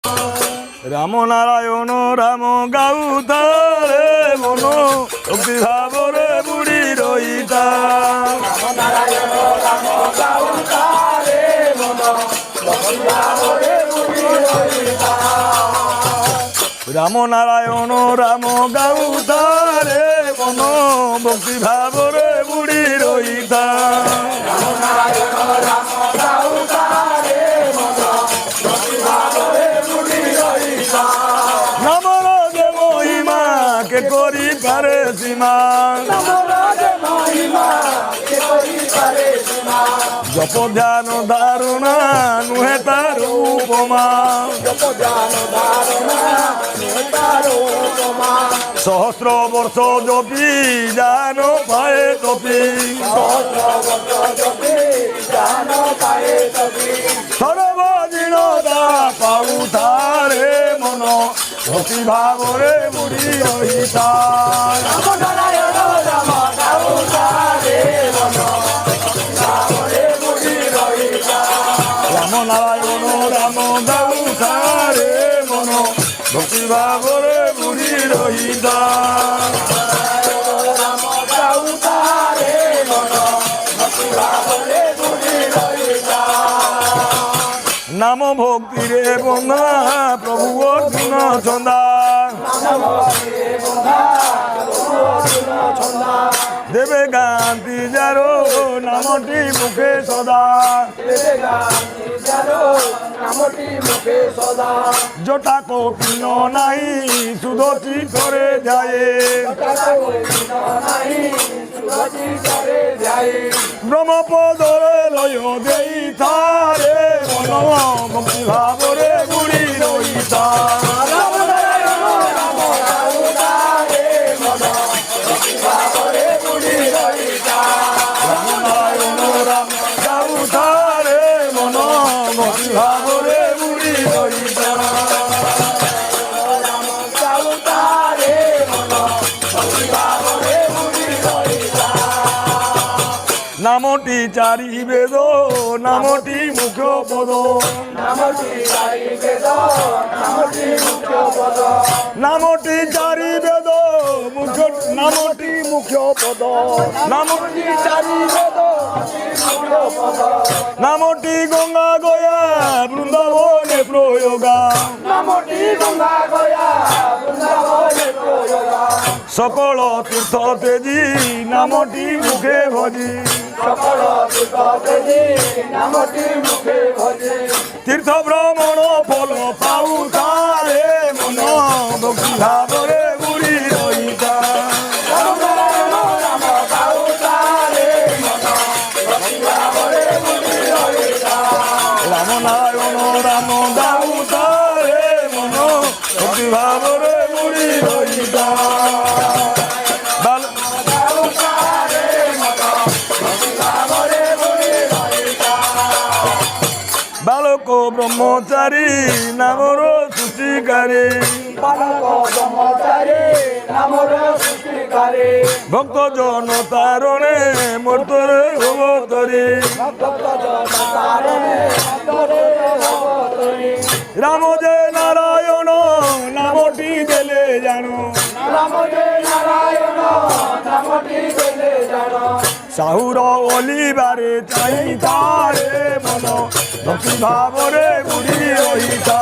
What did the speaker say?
রাম নারায়ণ রাম গাউতারে মন ভক্তি ভাবরে বুড়ি রইতা রাম নারায়ণ রাম গাউতারে মন ভক্তি ভাবরে বুড়ি রইতা নামর যে মহিমা কে করি পারে সীমা জপ ধ্যান ধারণা নুহে তার উপমা সহস্র বর্ষ জপি জান পায়ে তপি সর্বদীনতা পাউ তারে মন ভক্তি ভাবরে বুড়ি রহিতা রাম নারায়ণ রাম গাউতারে মন ভক্তি ভাবরে বুড়ি রহিতা নাম ভক্তিরে বন্ধা প্রভু অর্জুন ছন্দা দেবে গান্তি যারো নামটি মুখে সদা জটা কপিন নাই সুদতি করে যায় ব্রহ্মপদরে লয় দেই তারে মন ভক্তি ভাবরে বুড়ি রহিতা রাম নারায়ণ রাম গাউতারে মন ভক্তি ভাবরে বুড়ি রহিতা রাম নারায়ণ রাম গাউতারে মন ভক্তি ভাবরে বুড়ি রহিতা নামটি চারি বেদ নামটি মুখ্য পদ নামটি চারি বেদ নামটি মুখ্য পদ নামটি চারি বেদ নামটি মুখ্য পদ নামটি চারি বেদ নামটি গঙ্গা গয়া বৃন্দাবনে প্রয়োগা নামটি গঙ্গা গয়া বৃন্দাবনে প্রয়োগা সকল তীর্থ তেজি নামটি মুখে ভজি সকল তীর্থ তেজি নামটি মুখে ভজি তীর্থ ভ্রমণ ফল পাউ তারে মন ভক্তি ভাবরে বুড়ি রহিতা রাম নারায়ণ রাম গাউতারে মন ভক্তি ভাবরে বুড়ি রহিতা রাম নারায়ণ রাম গাউতারে মন ভক্তি ভাবরে বুড়ি রহিতা বালক ব্রহ্মচারী নামর সৃষ্টিকারী ভক্ত জন তারণে মর্তরে অবতরী রাম যে নারায়ণ নামটি দেলে জানো সাহুর অলিবারে চাই তারে মন ভক্তি ভাবরে বুড়ি রহিতা